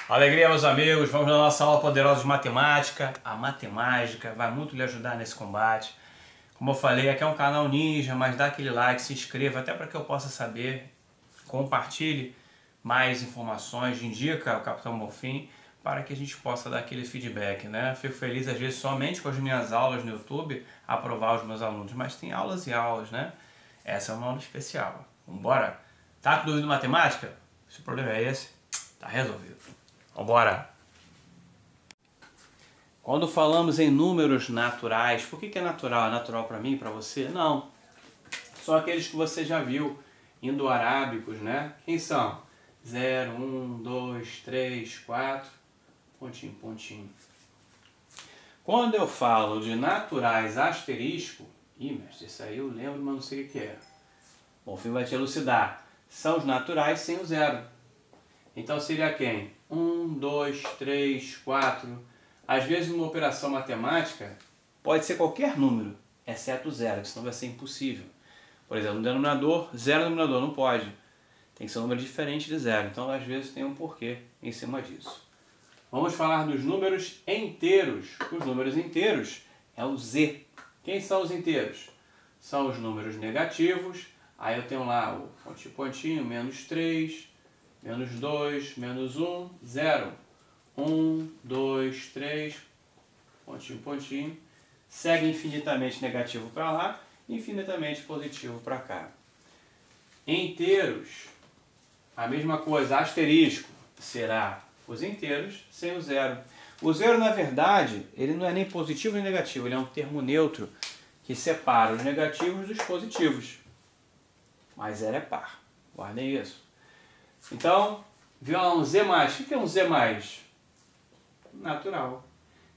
Alegria, meus amigos, vamos na nossa aula poderosa de matemática. A matemática vai muito lhe ajudar nesse combate. Como eu falei, aqui é um canal ninja, mas dá aquele like, se inscreva, até para que eu possa saber. Compartilhe mais informações, indica o Capitão Bonfim, para que a gente possa dar aquele feedback, né? Fico feliz, às vezes, somente com as minhas aulas no YouTube, aprovar os meus alunos, mas tem aulas e aulas, né? Essa é uma aula especial. Vambora? Tá com dúvida em matemática? Se o problema é esse, tá resolvido. Vambora! Quando falamos em números naturais, por que é natural? É natural para mim, para você? Não. São aqueles que você já viu, indo-arábicos, né? Quem são? 0, 1, 2, 3, 4, pontinho, pontinho. Quando eu falo de naturais asterisco, mestre, isso aí eu lembro, mas não sei o que é. Bom, o filme vai te elucidar. São os naturais sem o zero. Então seria quem? 1, 2, 3, 4. Às vezes numa operação matemática pode ser qualquer número, exceto zero, senão vai ser impossível. Por exemplo, no denominador, zero no denominador, não pode. Tem que ser um número diferente de zero. Então às vezes tem um porquê em cima disso. Vamos falar dos números inteiros. Os números inteiros é o Z. Quem são os inteiros? São os números negativos. Aí eu tenho lá o pontinho, pontinho, menos 3, menos 2, menos 1, 0. 1, 2, 3, pontinho, pontinho. Segue infinitamente negativo para lá, infinitamente positivo para cá. Inteiros, a mesma coisa, asterisco, será os inteiros sem o zero. O zero, na verdade, ele não é nem positivo nem negativo, ele é um termo neutro que separa os negativos dos positivos. Mas zero é par, guardem isso. Então, viu lá um Z+. O que é um Z+? Natural.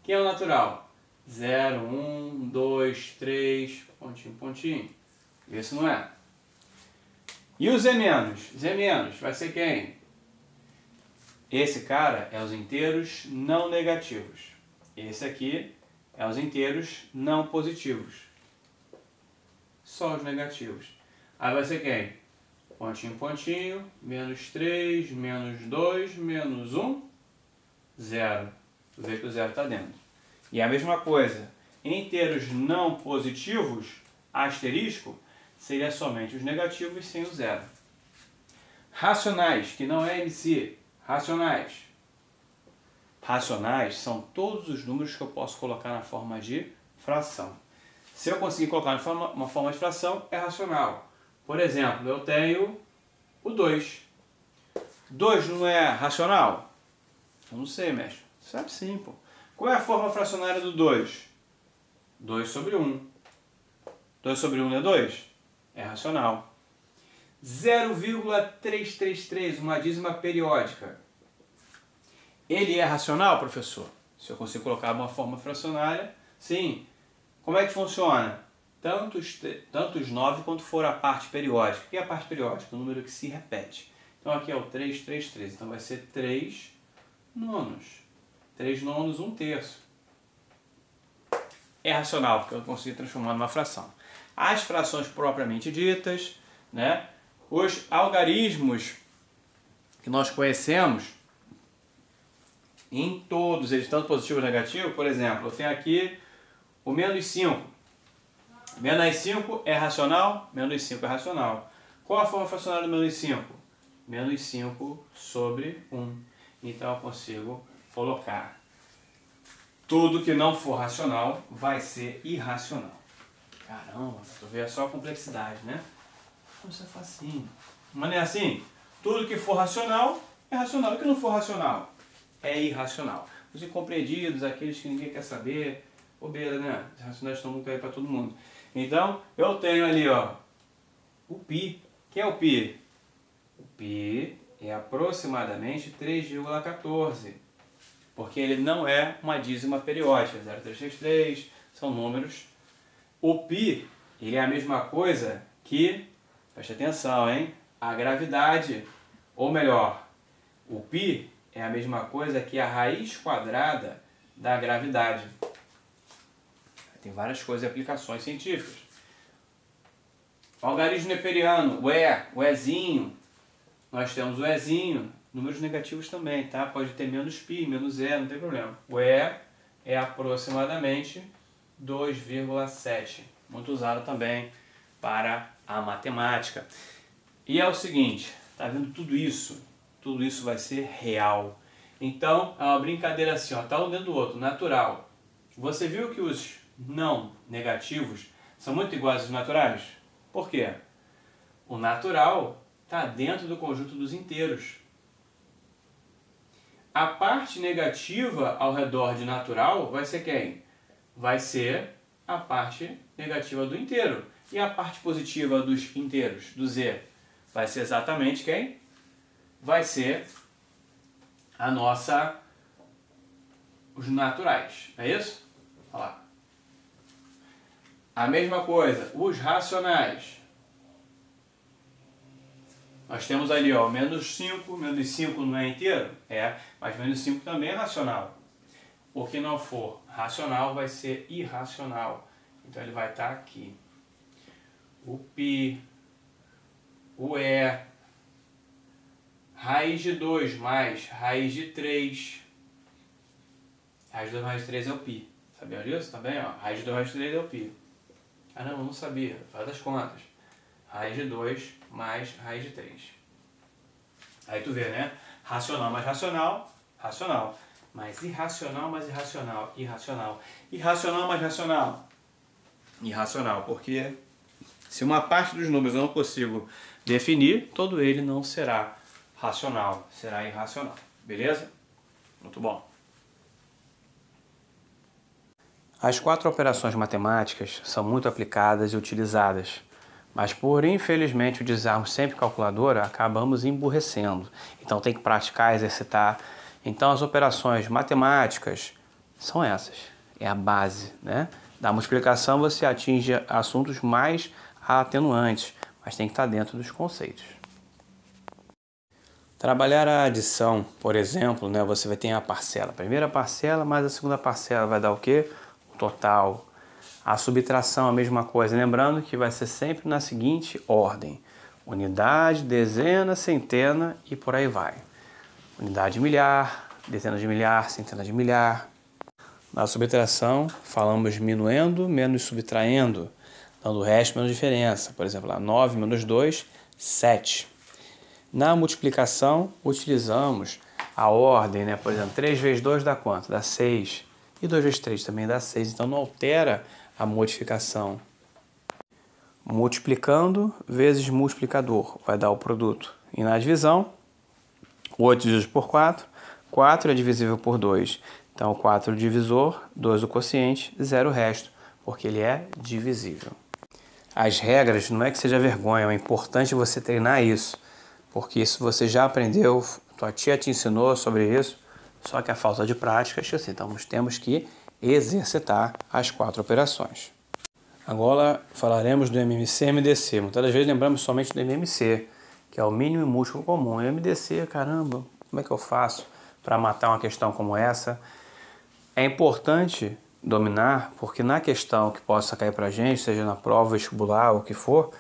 Quem é o natural? 0, 1, 2, 3, pontinho, pontinho. Esse não é. E o Z-? Z- vai ser quem? Esse cara é os inteiros não negativos. Esse aqui é os inteiros não positivos. Só os negativos. Aí vai ser quem? Pontinho, pontinho, menos 3, menos 2, menos 1, 0. Tu vê que o zero está dentro. E a mesma coisa, inteiros não positivos, asterisco, seria somente os negativos sem o zero. Racionais, que não é MC, racionais. Racionais são todos os números que eu posso colocar na forma de fração. Se eu conseguir colocar uma forma de fração, é racional. Por exemplo, eu tenho o 2. 2 não é racional? Eu não sei, mestre. Sabe sim, pô. Qual é a forma fracionária do 2? 2 sobre 1. 2 sobre 1 não é 2? É racional. 0,333, uma dízima periódica. Ele é racional, professor? Se eu consigo colocar uma forma fracionária, sim. Como é que funciona? Tanto os 9 quanto for a parte periódica. O que é a parte periódica? O número que se repete. Então aqui é o 333. Então vai ser 3 nonos. 3 nonos, 1/3. É racional, porque eu consigo transformar numa fração. As frações propriamente ditas, né? Os algarismos que nós conhecemos, em todos eles, tanto positivo ou negativo, por exemplo, eu tenho aqui o menos 5. Menos 5 é racional? Menos 5 é racional. Qual a forma fracionária do menos 5? Menos 5 sobre 1. Então eu consigo colocar tudo que não for racional vai ser irracional. Caramba, tu vê só a complexidade, né? Isso é facinho. Mas não é assim? Tudo que for racional é racional. O que não for racional é irracional. Os incompreendidos, aqueles que ninguém quer saber, bobeira, né? Os racionais estão muito aí para todo mundo. Então, eu tenho ali, ó, o π. Que é o π? O π é aproximadamente 3,14. Porque ele não é uma dízima periódica. 0,333 são números. O π, ele é a mesma coisa que, preste atenção, hein? A gravidade. Ou melhor, o π é a mesma coisa que a raiz quadrada da gravidade. Tem várias coisas e aplicações científicas. O algarismo neperiano, o ezinho. Nós temos o ezinho números negativos também, tá? Pode ter menos π, menos zero, não tem problema. O E é aproximadamente 2,7. Muito usado também para a matemática. E é o seguinte, tá vendo tudo isso? Tudo isso vai ser real. Então, é uma brincadeira assim, ó, tá um dentro do outro, natural. Você viu que os não negativos são muito iguais aos naturais? Por quê? O natural está dentro do conjunto dos inteiros. A parte negativa ao redor de natural vai ser quem? Vai ser a parte negativa do inteiro. E a parte positiva dos inteiros, do Z, vai ser exatamente quem? Vai ser a nossa... os naturais, não é isso? Olha lá. A mesma coisa, os racionais. Nós temos ali, ó, menos 5 não é inteiro? É, mas menos 5 também é racional. O que não for racional vai ser irracional. Então ele vai estar aqui. O π, o E, raiz de 2 mais raiz de 3. Raiz de 2 mais raiz de 3 é o π. Sabiam disso? Tá bem? Ó, raiz de 2 mais raiz de 3 é o π. Ah não, eu não sabia. Faz as contas. Raiz de 2 mais raiz de 3. Aí tu vê, né? Racional mais racional, racional. Mas irracional mais irracional, irracional. Irracional mais racional, irracional. Porque se uma parte dos números eu não consigo definir, todo ele não será racional, será irracional. Beleza? Muito bom. As 4 operações matemáticas são muito aplicadas e utilizadas. Mas por, infelizmente, utilizarmos sempre calculadora, acabamos emburrecendo. Então tem que praticar, exercitar. Então as operações matemáticas são essas. É a base, né? Da multiplicação você atinge assuntos mais atenuantes, mas tem que estar dentro dos conceitos. Trabalhar a adição, por exemplo, né? Você vai ter a parcela. A primeira parcela mais a segunda parcela vai dar o quê? O total. A subtração, a mesma coisa, lembrando que vai ser sempre na seguinte ordem: unidade, dezena, centena e por aí vai. Unidade de milhar, dezena de milhar, centena de milhar. Na subtração, falamos diminuindo menos subtraindo, dando o resto menos diferença. Por exemplo, lá, 9 menos 2, 7. Na multiplicação, utilizamos a ordem, né? Por exemplo, 3 vezes 2 dá quanto? Dá 6. E 2 vezes 3 também dá 6, então não altera a modificação. Multiplicando vezes multiplicador vai dar o produto. E na divisão, 8 dividido por 4, 4 é divisível por 2. Então 4 o divisor, 2 o quociente, 0 o resto, porque ele é divisível. As regras não é que seja vergonha, é importante você treinar isso, porque isso você já aprendeu, tua tia te ensinou sobre isso, só que a falta de prática, então nós temos que exercitar as 4 operações. Agora falaremos do MMC e MDC. Muitas das vezes lembramos somente do MMC, que é o mínimo e múltiplo comum. O MDC, caramba, como é que eu faço para matar uma questão como essa? É importante dominar, porque na questão que possa cair para a gente, seja na prova, vestibular ou o que for,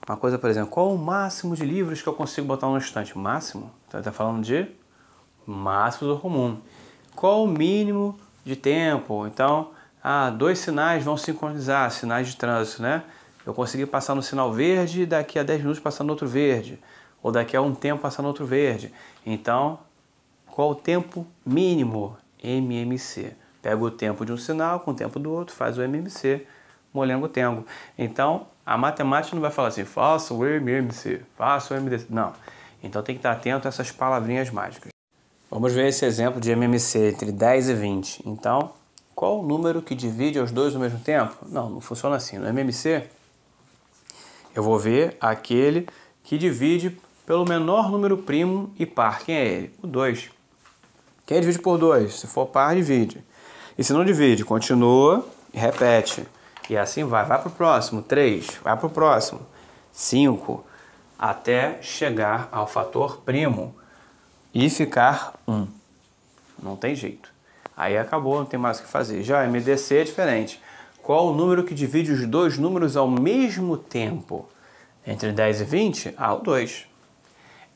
uma coisa, por exemplo, qual o máximo de livros que eu consigo botar no estante? Máximo? Então está falando de máximo do comum. Qual o mínimo de tempo? Então, 2 sinais vão sincronizar, sinais de trânsito, né? Eu consegui passar no sinal verde, daqui a 10 minutos passar no outro verde, ou daqui a um tempo passar no outro verde. Então, qual o tempo mínimo? MMC. Pega o tempo de um sinal com o tempo do outro, faz o MMC, molengo-tengo. Então, a matemática não vai falar assim, faça o MMC, faça o MDC. Não. Então tem que estar atento a essas palavrinhas mágicas. Vamos ver esse exemplo de MMC entre 10 e 20. Então, qual o número que divide os dois ao mesmo tempo? Não, não funciona assim. No MMC, eu vou ver aquele que divide pelo menor número primo e par. Quem é ele? O 2. Quem divide por 2? Se for par, divide. E se não divide, continua e repete. E assim vai. Vai para o próximo. 3. Vai para o próximo. 5. Até chegar ao fator primo e ficar 1. Não tem jeito. Aí acabou, não tem mais o que fazer. Já MDC é diferente. Qual o número que divide os dois números ao mesmo tempo? Entre 10 e 20? O 2.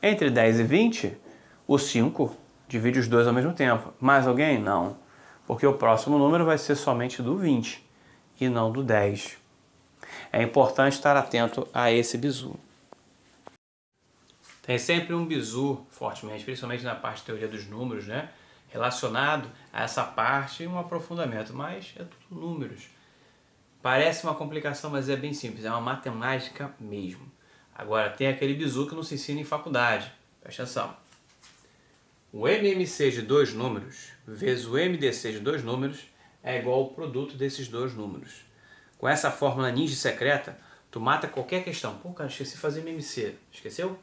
Entre 10 e 20, O 5 divide os dois ao mesmo tempo. Mais alguém? Não. Porque o próximo número vai ser somente do 20 e não do 10. É importante estar atento a esse bizu. Tem sempre um bizu, fortemente, principalmente na parte de teoria dos números, né? Relacionado a essa parte e um aprofundamento, mas é tudo números. Parece uma complicação, mas é bem simples, é uma matemática mesmo. Agora, tem aquele bizu que não se ensina em faculdade. Presta atenção. O MMC de dois números vezes o MDC de dois números é igual ao produto desses dois números. Com essa fórmula ninja secreta, tu mata qualquer questão. Pô, cara, esqueci de fazer MMC. Esqueceu?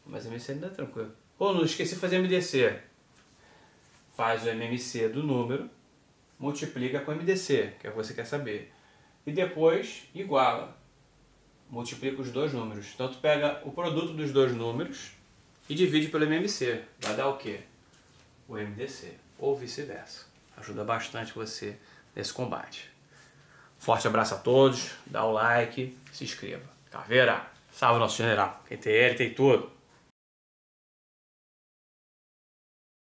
Mas MMC ainda é tranquilo. Pô, não esqueci de fazer MDC. Faz o MMC do número, multiplica com o MDC, que é o que você quer saber. E depois iguala. Multiplica os dois números. Então tu pega o produto dos dois números e divide pelo MMC. Vai dar o quê? O MDC. Ou vice-versa. Ajuda bastante você nesse combate. Forte abraço a todos. Dá o like, se inscreva. Caveira, salve nosso general. Quem tem ele tem tudo.